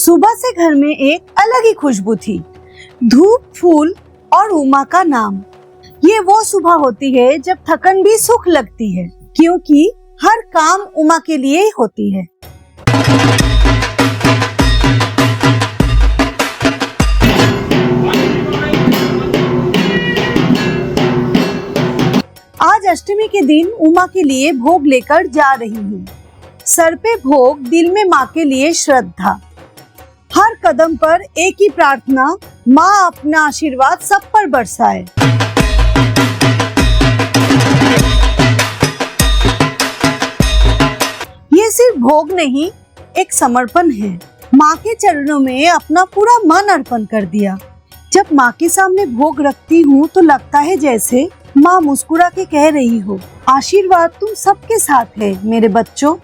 सुबह से घर में एक अलग ही खुशबू थी। धूप, फूल और उमा का नाम। ये वो सुबह होती है जब थकन भी सुख लगती है, क्योंकि हर काम उमा के लिए ही होती है। आज अष्टमी के दिन उमा के लिए भोग लेकर जा रही हूँ। सर पे भोग, दिल में माँ के लिए श्रद्धा। हर कदम पर एक ही प्रार्थना, माँ अपना आशीर्वाद सब पर बरसाए। ये सिर्फ भोग नहीं, एक समर्पण है। माँ के चरणों में अपना पूरा मन अर्पण कर दिया। जब माँ के सामने भोग रखती हूँ तो लगता है जैसे माँ मुस्कुरा के कह रही हो, आशीर्वाद तुम सबके साथ है मेरे बच्चों।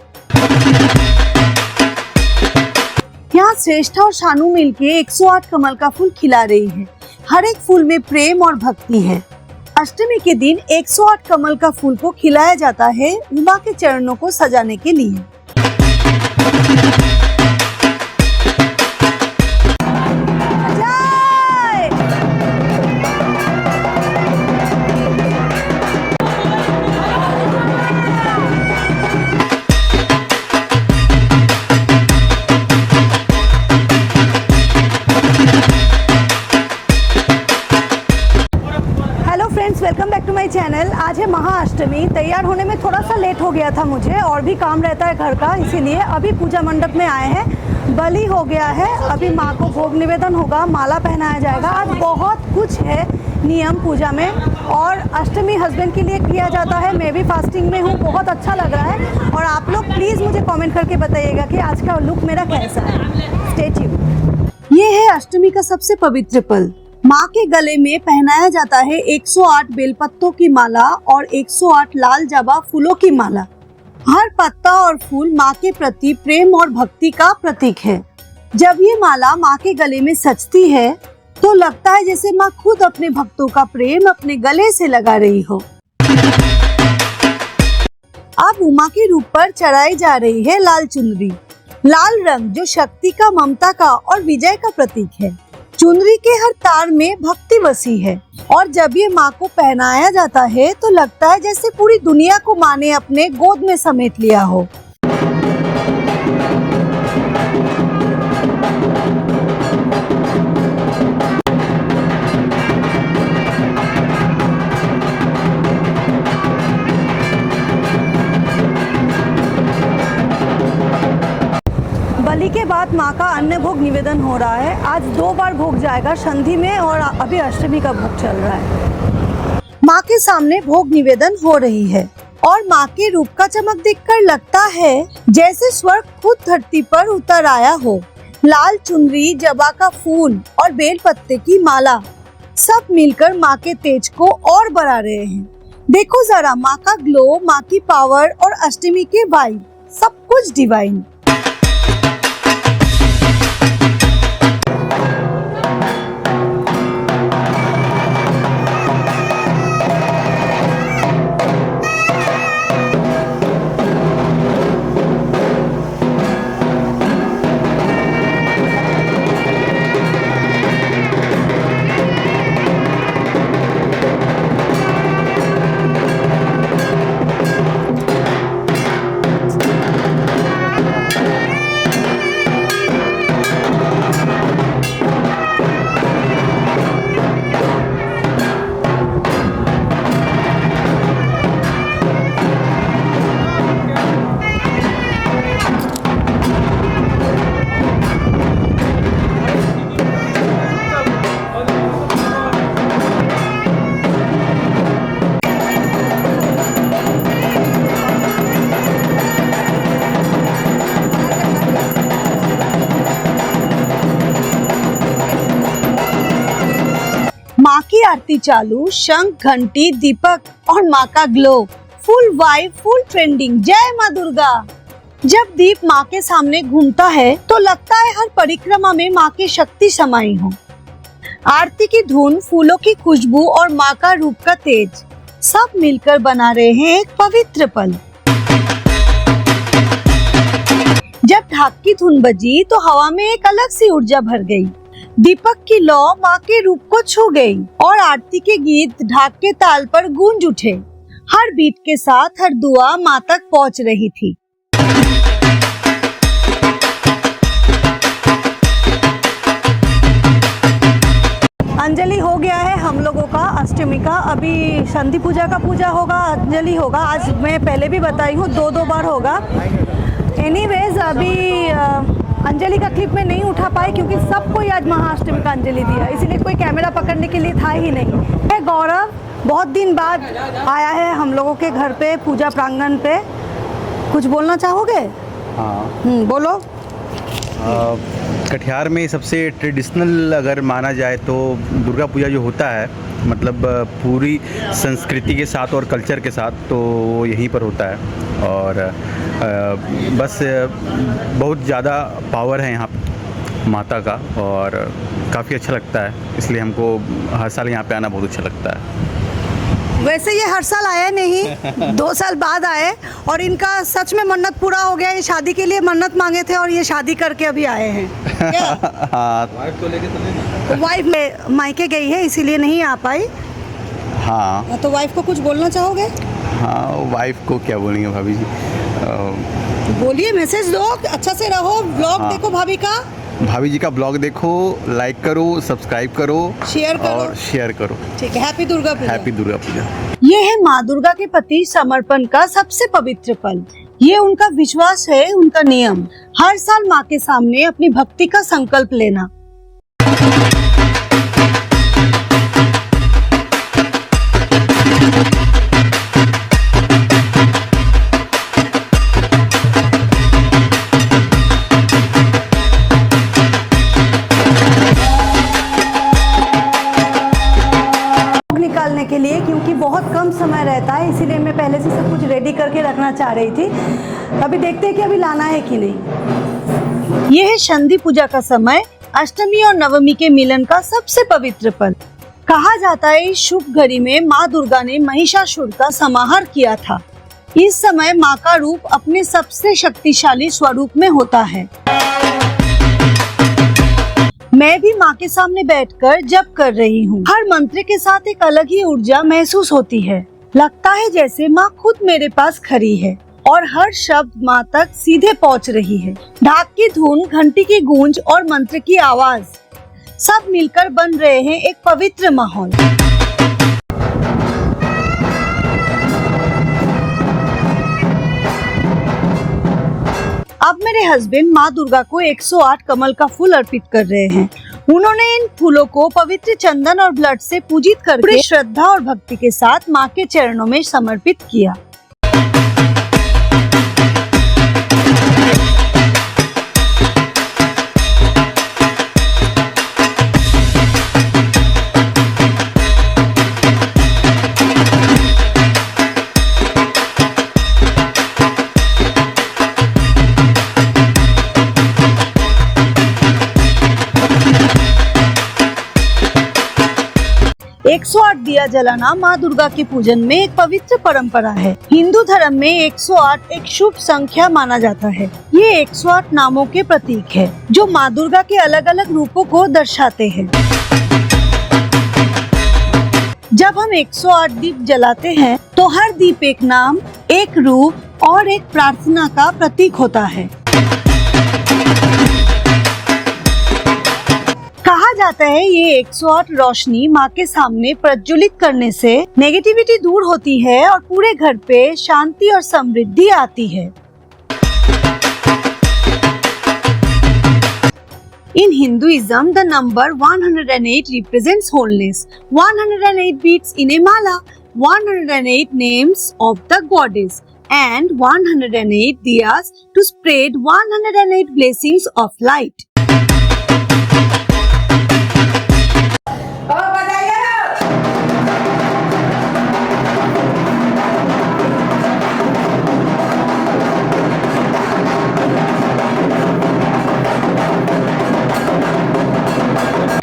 यहाँ श्रेष्ठा और शानू मिलके 108 कमल का फूल खिला रही है। हर एक फूल में प्रेम और भक्ति है। अष्टमी के दिन 108 कमल का फूल को खिलाया जाता है उमा के चरणों को सजाने के लिए। Welcome back to my channel. आज है महाअष्टमी। तैयार होने में थोड़ा सा लेट हो गया था मुझे, और भी काम रहता है घर का, इसीलिए अभी पूजा मंडप में आए हैं। बलि हो गया है, अभी माँ को भोग निवेदन होगा, माला पहनाया जाएगा। आज बहुत कुछ है नियम पूजा में, और अष्टमी हस्बैंड के लिए किया जाता है। मैं भी फास्टिंग में हूँ, बहुत अच्छा लग रहा है। और आप लोग प्लीज़ मुझे कॉमेंट करके बताइएगा कि आज का लुक मेरा कैसा है। Stay tuned. ये है अष्टमी का सबसे पवित्र पल। माँ के गले में पहनाया जाता है 108 बेलपत्तों की माला और 108 लाल जबा फूलों की माला। हर पत्ता और फूल माँ के प्रति प्रेम और भक्ति का प्रतीक है। जब ये माला माँ के गले में सजती है तो लगता है जैसे माँ खुद अपने भक्तों का प्रेम अपने गले से लगा रही हो। अब उमा के रूप पर चढ़ाई जा रही है लाल चुनरी। लाल रंग जो शक्ति का, ममता का और विजय का प्रतीक है। चुनरी के हर तार में भक्ति बसी है, और जब ये माँ को पहनाया जाता है तो लगता है जैसे पूरी दुनिया को माँ ने अपने गोद में समेट लिया हो। बलि के बाद माँ का अन्य भोग निवेदन हो रहा है। आज 2 बार भोग जाएगा, संधि में और अभी अष्टमी का भोग चल रहा है। माँ के सामने भोग निवेदन हो रही है, और माँ के रूप का चमक देखकर लगता है जैसे स्वर्ग खुद धरती पर उतर आया हो। लाल चुनरी, जबा का फूल और बेल पत्ते की माला सब मिलकर माँ के तेज को और बढ़ा रहे हैं। देखो जरा माँ का ग्लो, माँ की पावर और अष्टमी के वाइब, सब कुछ डिवाइन। माँ की आरती चालू, शंख, घंटी, दीपक और माँ का glow, full vibe, full trending. जय माँ दुर्गा। जब दीप माँ के सामने घूमता है तो लगता है हर परिक्रमा में माँ की शक्ति समाई हो। आरती की धुन, फूलों की खुशबू और माँ का रूप का तेज, सब मिलकर बना रहे हैं एक पवित्र पल। जब ढाक की धुन बजी तो हवा में एक अलग सी ऊर्जा भर गई। दीपक की लौ माँ के रूप को छू गई और आरती के गीत ढाक के ताल पर गूंज उठे। हर बीट के साथ हर दुआ माँ तक पहुँच रही थी। अंजलि हो गया है हम लोगों का अष्टमी का। अभी संधि पूजा का पूजा होगा, अंजलि होगा। आज मैं पहले भी बताई हूँ, दो बार होगा। एनीवेज अभी अंजलि का क्लिप में नहीं उठा पाई क्योंकि सबको आज महाअष्टमी का अंजलि दिया, इसीलिए कोई कैमरा पकड़ने के लिए था ही नहीं। है गौरव बहुत दिन बाद आया है हम लोगों के घर पे, पूजा प्रांगण पे। कुछ बोलना चाहोगे? हाँ बोलो। कटिहार में सबसे ट्रेडिशनल अगर माना जाए तो दुर्गा पूजा जो होता है, मतलब पूरी संस्कृति के साथ और कल्चर के साथ, तो वो यहीं पर होता है। और बस बहुत ज़्यादा पावर है यहाँ माता का और काफ़ी अच्छा लगता है, इसलिए हमको हर साल यहाँ पे आना बहुत अच्छा लगता है। वैसे ये हर साल आए नहीं 2 साल बाद आए और इनका सच में मन्नत पूरा हो गया। ये शादी के लिए मन्नत मांगे थे और ये शादी करके अभी आए हैं। वाइफ को लेके तो वाइफ मायके गई है इसीलिए नहीं आ पाई। हाँ, तो वाइफ को कुछ बोलना चाहोगे? हाँ, वाइफ को क्या बोलेंगे भाभी जी? बोलिए, मैसेज दो, अच्छा से रहो। ब्लॉग देखो भाभी का, भाभी जी का ब्लॉग देखो, लाइक करो, सब्सक्राइब करो, शेयर करो और शेयर करो। ठीक है। हैप्पी दुर्गा पूजा। हैप्पी दुर्गा पूजा। ये है माँ दुर्गा के प्रति समर्पण का सबसे पवित्र पल। ये उनका विश्वास है, उनका नियम। हर साल माँ के सामने अपनी भक्ति का संकल्प लेना। निकालने के लिए, क्योंकि बहुत कम समय रहता है, इसीलिए मैं पहले से सब कुछ रेडी करके रखना चाह रही थी। अभी देखते हैं कि अभी लाना है कि नहीं। यह है संधि पूजा का समय, अष्टमी और नवमी के मिलन का सबसे पवित्र पल। कहा जाता है इस शुभ घड़ी में माँ दुर्गा ने महिषासुर का समाहार किया था। इस समय माँ का रूप अपने सबसे शक्तिशाली स्वरूप में होता है। मैं भी माँ के सामने बैठकर जप कर रही हूँ। हर मंत्र के साथ एक अलग ही ऊर्जा महसूस होती है। लगता है जैसे माँ खुद मेरे पास खड़ी है और हर शब्द माँ तक सीधे पहुँच रही है। ढाक की धुन, घंटी की गूंज और मंत्र की आवाज सब मिलकर बन रहे हैं एक पवित्र माहौल। अब मेरे हस्बैंड माँ दुर्गा को 108 कमल का फूल अर्पित कर रहे हैं। उन्होंने इन फूलों को पवित्र चंदन और ब्लड से पूजित करके श्रद्धा और भक्ति के साथ माँ के चरणों में समर्पित किया। एक 108 दिया जलाना माँ दुर्गा के पूजन में एक पवित्र परंपरा है। हिंदू धर्म में 108 एक शुभ संख्या माना जाता है। ये 108 नामों के प्रतीक है जो माँ दुर्गा के अलग अलग रूपों को दर्शाते हैं। जब हम 108 दीप जलाते हैं तो हर दीप एक नाम, एक रूप और एक प्रार्थना का प्रतीक होता है। कहा जाता है ये 108 रोशनी माँ के सामने प्रज्वलित करने से नेगेटिविटी दूर होती है और पूरे घर पे शांति और समृद्धि आती है। In Hinduism, the number 108 represents wholeness. 108 beats in a mala, 108 names of the goddess, and 108 diyas to spread 108 blessings of light.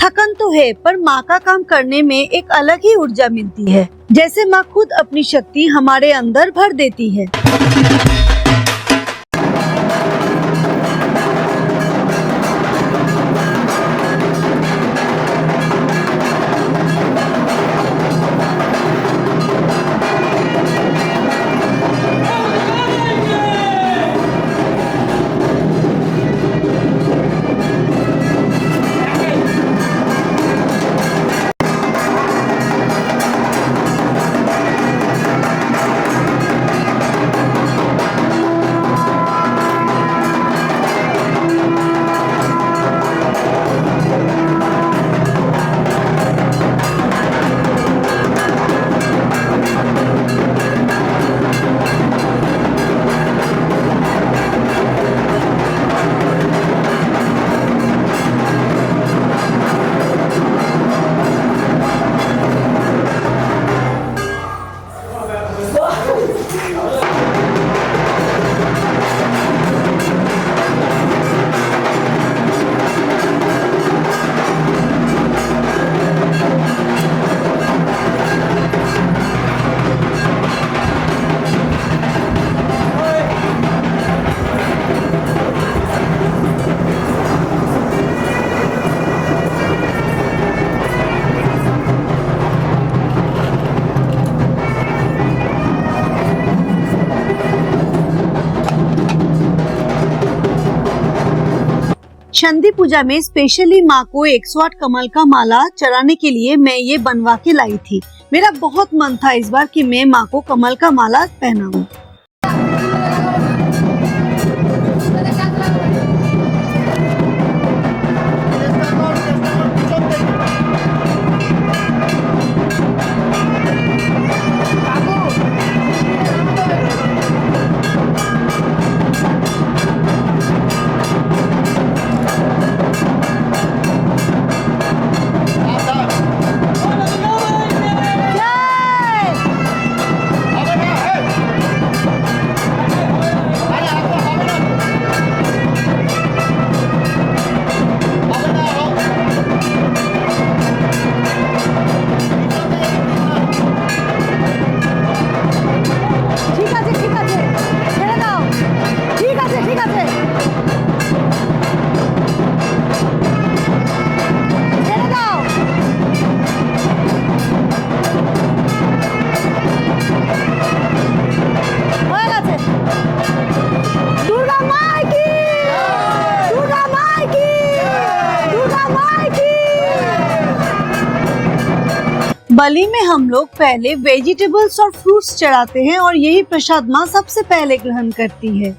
थकन तो है पर माँ का काम करने में एक अलग ही ऊर्जा मिलती है, जैसे माँ खुद अपनी शक्ति हमारे अंदर भर देती है। संधि पूजा में स्पेशली माँ को 108 कमल का माला चढ़ाने के लिए मैं ये बनवा के लाई थी। मेरा बहुत मन था इस बार कि मैं माँ को कमल का माला पहनाऊं। बलि में हम लोग पहले वेजिटेबल्स और फ्रूट्स चढ़ाते हैं और यही प्रसाद माँ सबसे पहले ग्रहण करती है।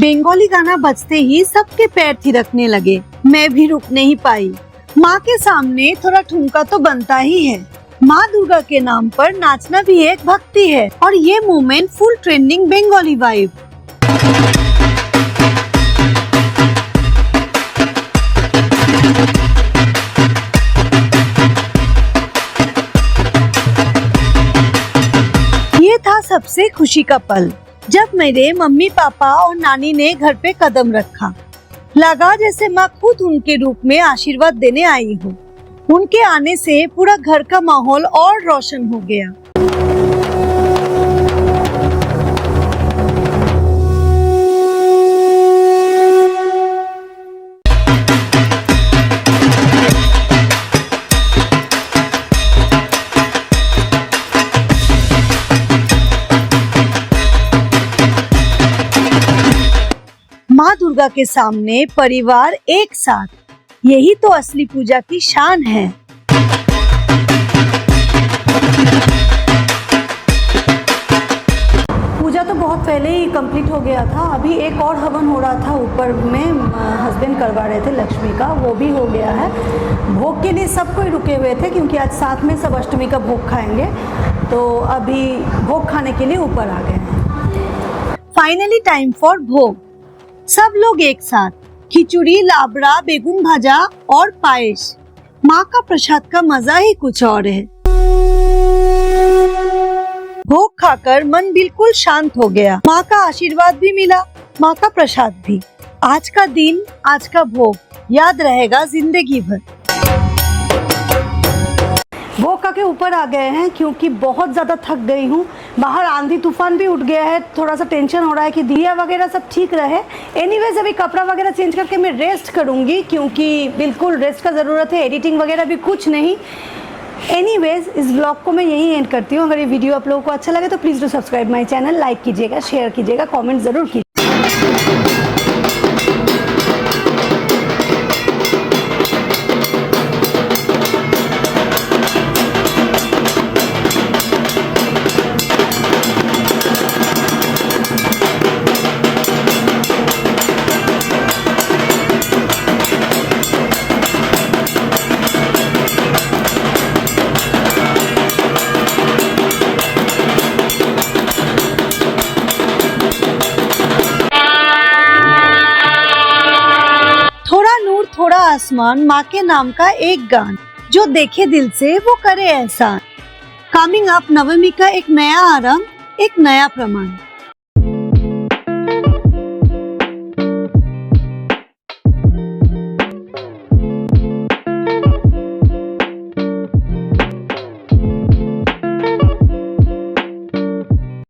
बंगाली गाना बजते ही सबके पैर थिरकने लगे। मैं भी रुक नहीं पाई। माँ के सामने थोड़ा ठुमका तो बनता ही है। माँ दुर्गा के नाम पर नाचना भी एक भक्ति है और ये moment full trending Bengali vibe. ये था सबसे खुशी का पल जब मेरे मम्मी पापा और नानी ने घर पे कदम रखा। लगा जैसे माँ खुद उनके रूप में आशीर्वाद देने आई हो। उनके आने से पूरा घर का माहौल और रोशन हो गया। माँ दुर्गा के सामने परिवार एक साथ, यही तो असली पूजा की शान है। पूजा तो बहुत पहले ही कंप्लीट हो गया था। अभी एक और हवन हो रहा था ऊपर में, हस्बैंड करवा रहे थे लक्ष्मी का, वो भी हो गया है। भोग के लिए सब कोई रुके हुए थे क्योंकि आज साथ में सब अष्टमी का भोग खाएंगे, तो अभी भोग खाने के लिए ऊपर आ गए हैं। फाइनली टाइम फॉर भोग। सब लोग एक साथ, खिचड़ी, लाबड़ा, बेगुन भाजा और पायस। माँ का प्रसाद का मजा ही कुछ और है। भोग खाकर मन बिल्कुल शांत हो गया। माँ का आशीर्वाद भी मिला, माँ का प्रसाद भी। आज का दिन, आज का भोग याद रहेगा जिंदगी भर। भोग खा के ऊपर आ गए हैं क्योंकि बहुत ज़्यादा थक गई हूँ। बाहर आंधी तूफान भी उठ गया है, थोड़ा सा टेंशन हो रहा है कि दिया वगैरह सब ठीक रहे। एनीवेज अभी कपड़ा वगैरह चेंज करके मैं रेस्ट करूँगी क्योंकि बिल्कुल रेस्ट का ज़रूरत है। एडिटिंग वगैरह भी कुछ नहीं। एनीवेज इस ब्लॉग को मैं यहीं एंड करती हूँ। अगर ये वीडियो आप लोगों को अच्छा लगे तो please do subscribe my channel, like कीजिएगा, शेयर कीजिएगा, कॉमेंट ज़रूर कीजिएगा। आसमान माँ के नाम का एक गान, जो देखे दिल से वो करे एहसान। कमिंग अप नवमी का एक नया आरंभ, एक नया प्रमाण।